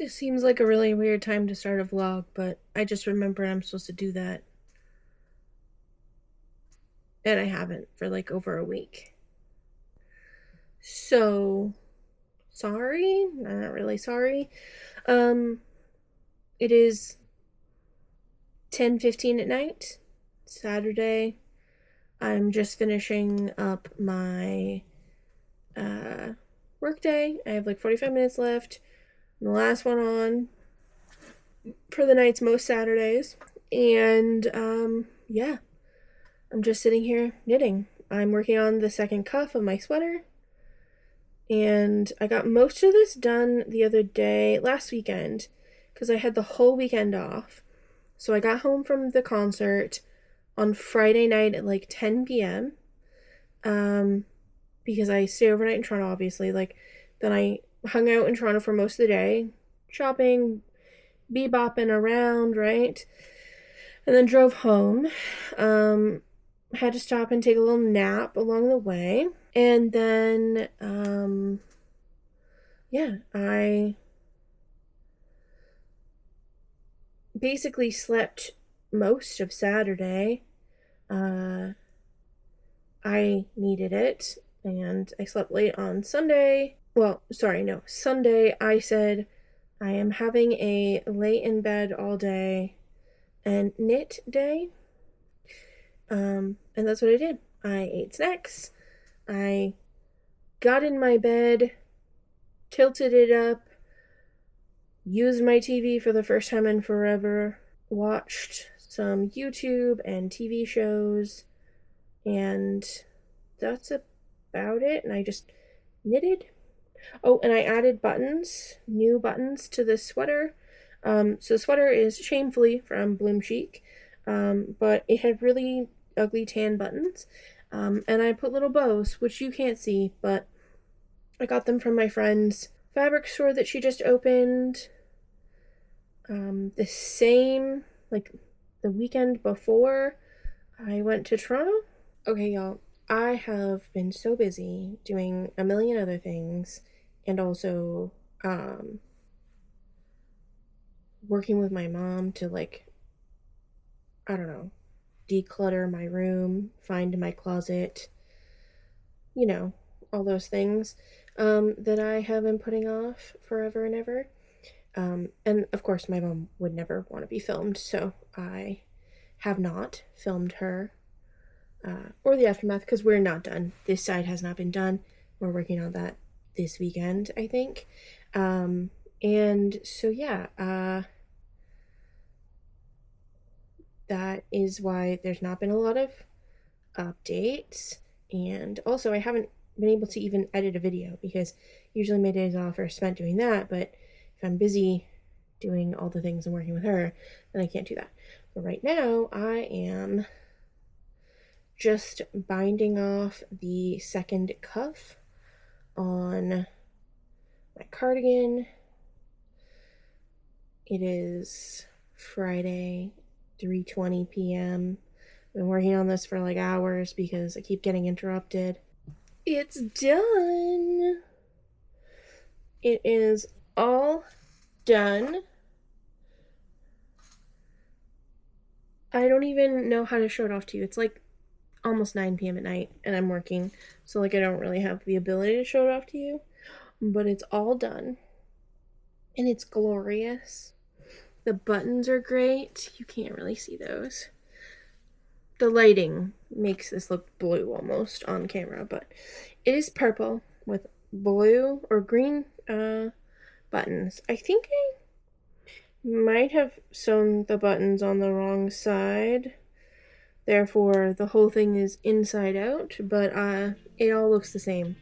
It seems like a really weird time to start a vlog, but I just remember I'm supposed to do that. And I haven't for like over a week. So, sorry. I'm not really sorry. It is 10:15 at night, Saturday. I'm just finishing up my work day. I have like 45 minutes left. I'm the last one on for the nights most Saturdays. And yeah, I'm just sitting here knitting. I'm working on the second cuff of my sweater. And I got most of this done the other day, last weekend, because I had the whole weekend off. So I got home from the concert on Friday night at like 10 p.m. Because I stay overnight in Toronto, obviously. Then I hung out in Toronto for most of the day, shopping, bebopping around, right? And then drove home. Had to stop and take a little nap along the way. And then, yeah, I basically slept most of Saturday. I needed it, and I slept late on Sunday. Well, sorry, no, Sunday I said I am having a lay in bed all day and knit day. And that's what I did. I ate snacks. I got in my bed, tilted it up, used my TV for the first time in forever, watched some YouTube and TV shows, and that's about it. And I just knitted. Oh, and I added buttons, new buttons to this sweater. So the sweater is shamefully from Bloom Chic, but it had really ugly tan buttons. And I put little bows, which you can't see, but I got them from my friend's fabric store that she just opened. The same, like the weekend before I went to Toronto. Okay, y'all, I have been so busy doing a million other things and also working with my mom to, like, I don't know, declutter my room, find my closet, you know, all those things that I have been putting off forever and ever. And of course, my mom would never want to be filmed, so I have not filmed her or the aftermath because we're not done. This side has not been done. We're working on that this weekend, I think. And so, yeah, that is why there's not been a lot of updates. And also, I haven't been able to even edit a video because usually my days off are spent doing that. But if I'm busy doing all the things and working with her, then I can't do that. But right now, I am just binding off the second cuff on my cardigan. It is Friday, 3:20 p.m. I've been working on this for like hours because I keep getting interrupted. It's done. It is all done. I don't even know how to show it off to you. It's like almost 9 p.m. at night and I'm working, so like I don't really have the ability to show it off to you, but it's all done and it's glorious. The buttons are great. You can't really see those. The lighting makes this look blue almost on camera, but it is purple with blue or green buttons. I think I might have sewn the buttons on the wrong side. Therefore, the whole thing is inside out, but it all looks the same.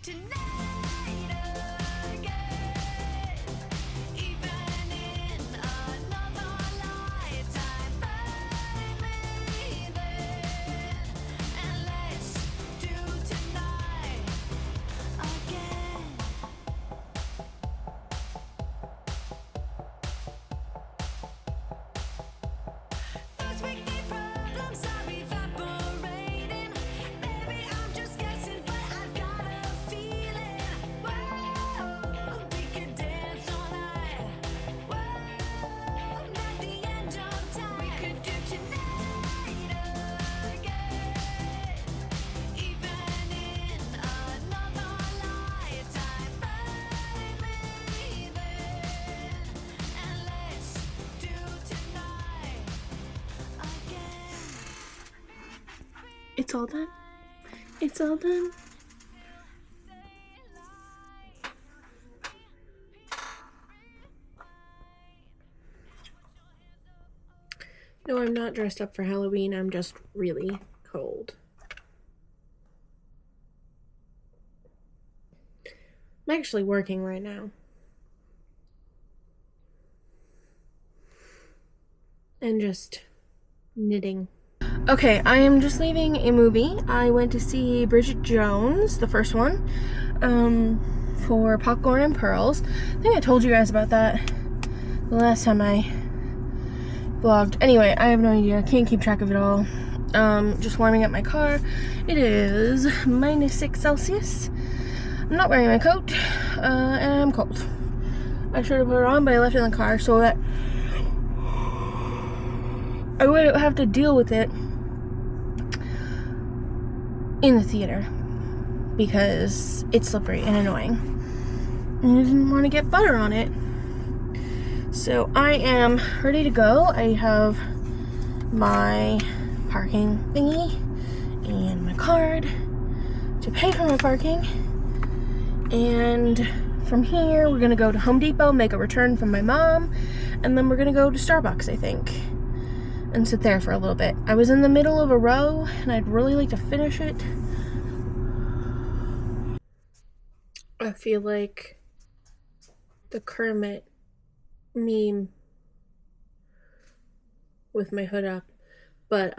Tonight It's all done. It's all done. No, I'm not dressed up for Halloween. I'm just really cold. I'm actually working right now. And just knitting. Okay, I am just leaving a movie. I went to see Bridget Jones, the first one, for Popcorn and Pearls. I think I told you guys about that the last time I vlogged. Anyway, I have no idea. I can't keep track of it all. Just warming up my car. It is -6 Celsius. I'm not wearing my coat, and I'm cold. I should have put it on, but I left it in the car so that I wouldn't have to deal with it in the theater because it's slippery and annoying. And I didn't want to get butter on it. So I am ready to go. I have my parking thingy and my card to pay for my parking. And from here, we're gonna go to Home Depot, make a return from my mom, and then we're gonna go to Starbucks, I think, and sit there for a little bit. I was in the middle of a row, and I'd really like to finish it. I feel like the Kermit meme with my hood up. But,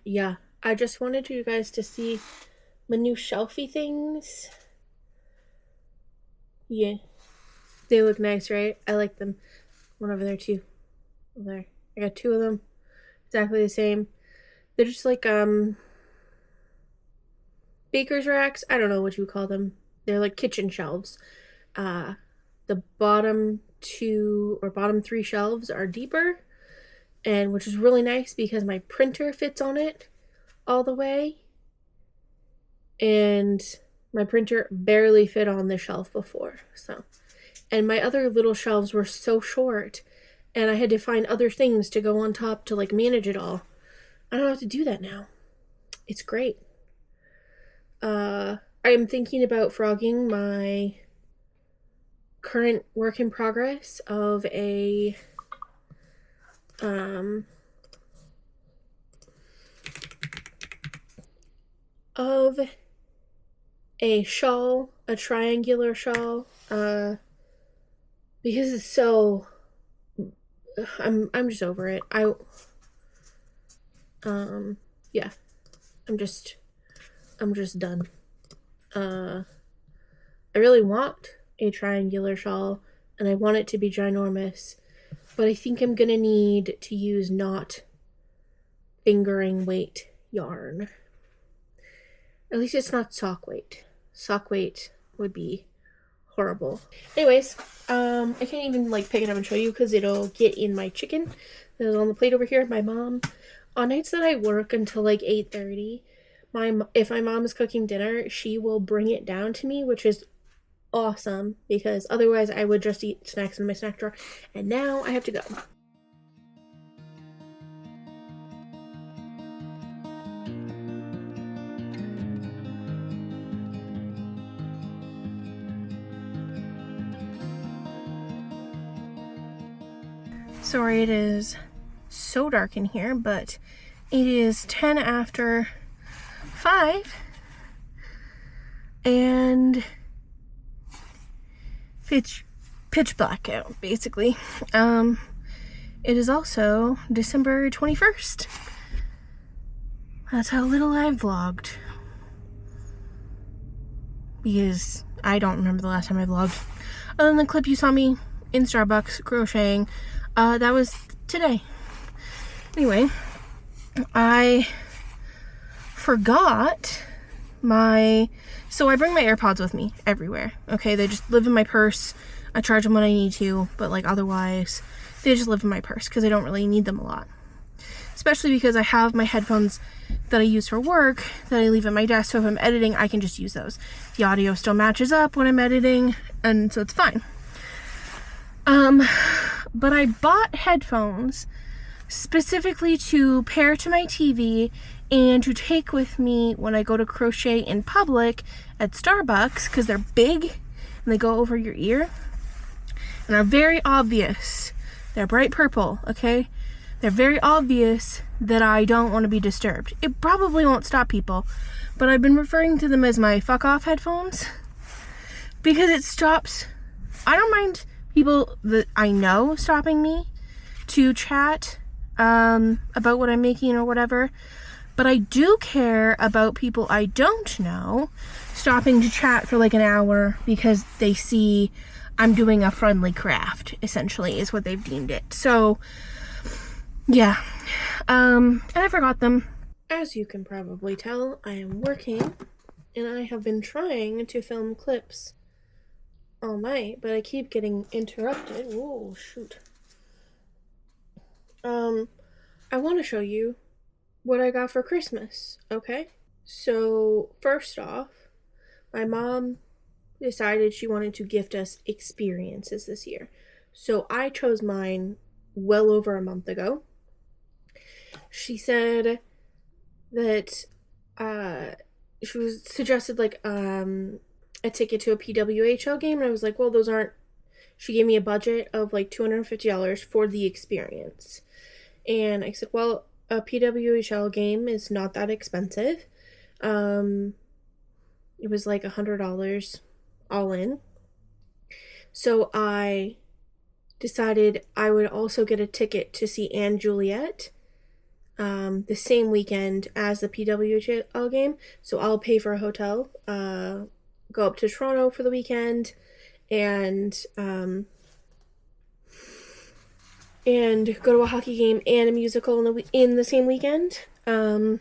yeah. I just wanted you guys to see my new shelfie things. Yeah. They look nice, right? I like them. One over there, too. Over there. I got 2 of them. Exactly the same. They're just like, baker's racks. I don't know what you would call them. They're like kitchen shelves. The bottom 2 or bottom 3 shelves are deeper, and which is really nice because my printer fits on it all the way. And my printer barely fit on the shelf before, so. And my other little shelves were so short, and I had to find other things to go on top to, like, manage it all. I don't have to do that now. It's great. I am thinking about frogging my current work in progress of a, shawl, a triangular shawl, because it's so, I'm just over it. Yeah, I'm just done. I really want a triangular shawl, and I want it to be ginormous, but I think I'm gonna need to use not fingering weight yarn. At least it's not sock weight. Sock weight would be horrible. Anyways, I can't even like pick it up and show you because it'll get in my chicken that is on the plate over here. My mom, on nights that I work until like 8:30, if my mom is cooking dinner, she will bring it down to me, which is awesome because otherwise I would just eat snacks in my snack drawer. And now I have to go. Sorry, it is so dark in here, but it is 10 after 5 and pitch black out, basically. It is also December 21st. That's how little I've vlogged. Because I don't remember the last time I vlogged. Other than the clip you saw me in Starbucks crocheting. That was today. Anyway, I forgot so I bring my AirPods with me everywhere. Okay, they just live in my purse. I charge them when I need to, but like otherwise, they just live in my purse because I don't really need them a lot. Especially because I have my headphones that I use for work that I leave at my desk, so if I'm editing, I can just use those. The audio still matches up when I'm editing, and so it's fine. But I bought headphones specifically to pair to my TV and to take with me when I go to crochet in public at Starbucks, because they're big and they go over your ear and are very obvious. They're bright purple, okay? They're very obvious that I don't want to be disturbed. It probably won't stop people, but I've been referring to them as my fuck off headphones because it stops. I don't mind people that I know stopping me to chat about what I'm making or whatever, but I do care about people I don't know stopping to chat for like an hour because they see I'm doing a friendly craft, essentially, is what they've deemed it. So, yeah. And I forgot them. As you can probably tell, I am working, and I have been trying to film clips all night, but I keep getting interrupted. Whoa, shoot. I want to show you what I got for Christmas, okay? So, first off, my mom decided she wanted to gift us experiences this year. So I chose mine well over a month ago. She said that she was suggested like a ticket to a PWHL game, and I was like, well, those aren't. She gave me a budget of like $250 for the experience, and I said, well, a PWHL game is not that expensive. It was like $100 all in. So I decided I would also get a ticket to see Anne Juliet the same weekend as the PWHL game. So I'll pay for a hotel, go up to Toronto for the weekend, and go to a hockey game and a musical in the same weekend. So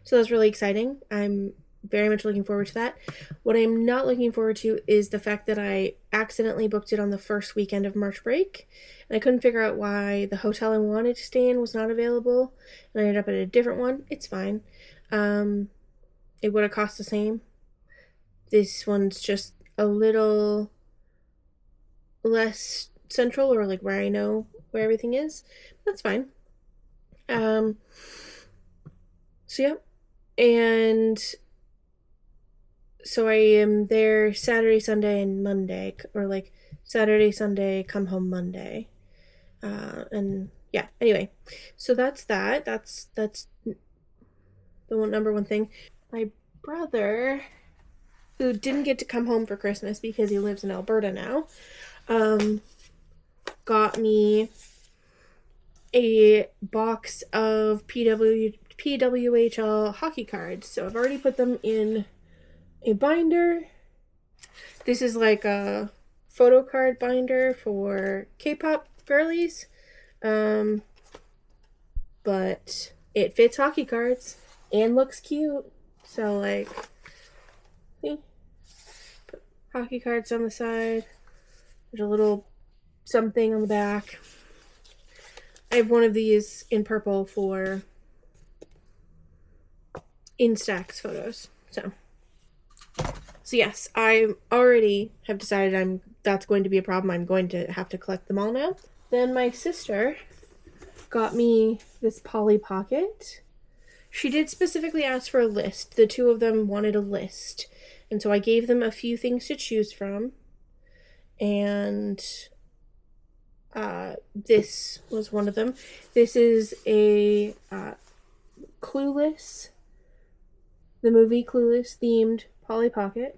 that's really exciting. I'm very much looking forward to that. What I'm not looking forward to is the fact that I accidentally booked it on the first weekend of March break, and I couldn't figure out why the hotel I wanted to stay in was not available, and I ended up at a different one. It's fine. It would have cost the same. This one's just a little less central, or like where I know where everything is. That's fine. So yeah. And so I am there Saturday, Sunday, and Monday, or like Saturday, Sunday, come home Monday. And yeah, anyway, so that's that. That's the number one thing. My brother, who didn't get to come home for Christmas because he lives in Alberta now, got me a box of PWHL hockey cards. So I've already put them in a binder. This is like a photo card binder for K-pop girlies. But it fits hockey cards and looks cute. So like, see? Put hockey cards on the side. There's a little something on the back. I have one of these in purple for Instax photos. So yes, I already have decided that's going to be a problem. I'm going to have to collect them all now. Then my sister got me this Polly Pocket. She did specifically ask for a list. The two of them wanted a list. And so I gave them a few things to choose from. And this was one of them. This is a Clueless, the movie Clueless themed Polly Pocket.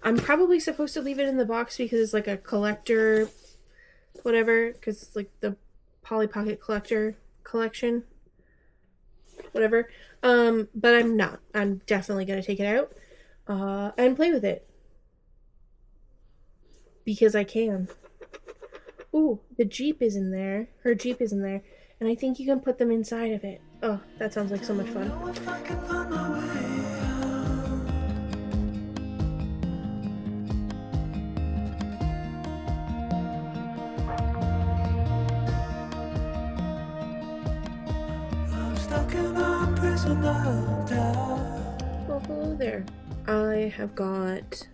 I'm probably supposed to leave it in the box because it's like a collector, whatever, because it's like the Polly Pocket collector collection, whatever. But I'm not. I'm definitely going to take it out and play with it because I can. Ooh, the Jeep is in there. Her Jeep is in there. And I think you can put them inside of it. Oh, that sounds like so much fun. Oh, hello there. I have got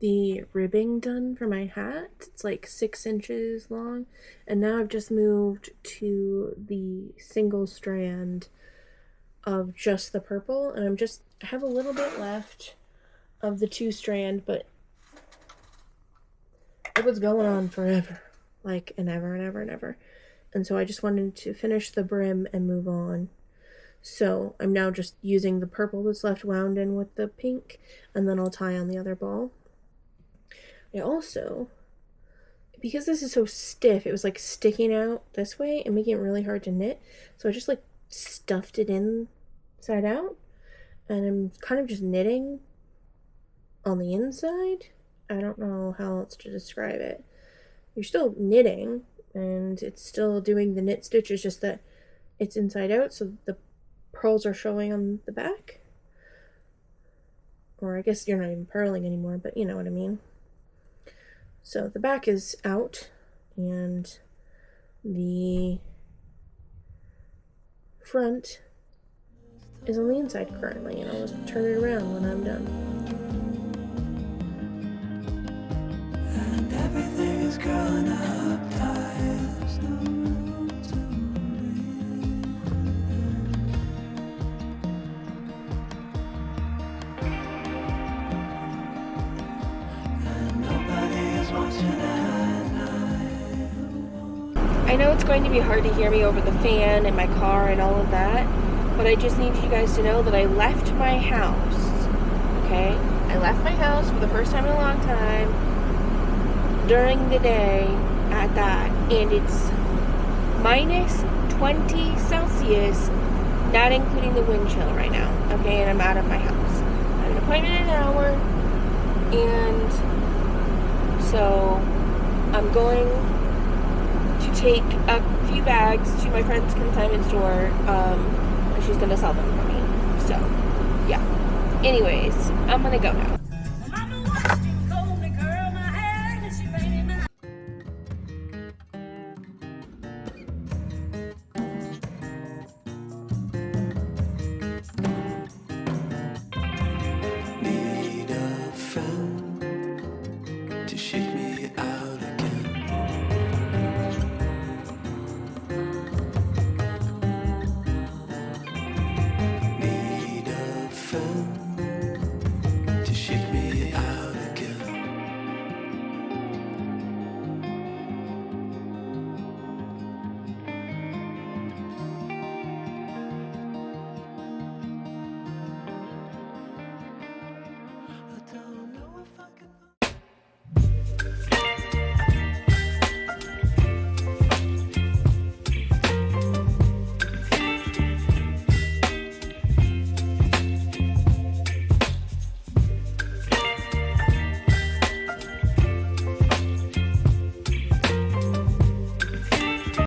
the ribbing done for my hat. It's like 6 inches long, and now I've just moved to the single strand of just the purple, and I have a little bit left of the 2 strand, but it was going on forever, like and ever and ever and ever. And so I just wanted to finish the brim and move on. So I'm now just using the purple that's left wound in with the pink, and then I'll tie on the other ball. I also, because this is so stiff, it was like sticking out this way and making it really hard to knit. So I just like stuffed it inside out, and I'm kind of just knitting on the inside. I don't know how else to describe it. You're still knitting, and it's still doing the knit stitches, just that it's inside out, so the pearls are showing on the back. Or I guess you're not even purling anymore, but you know what I mean. So the back is out, and the front is on the inside currently, and I'll just turn it around when I'm done. And everything is growing up tight. I know it's going to be hard to hear me over the fan and my car and all of that, but I just need you guys to know that I left my house, okay? I left my house for the first time in a long time during the day at that, and it's minus 20 Celsius, not including the wind chill right now, okay? And I'm out of my house. I have an appointment in an hour, and so I'm going to take a few bags to my friend's consignment store, and she's gonna sell them for me. So, yeah. Anyways, I'm gonna go now.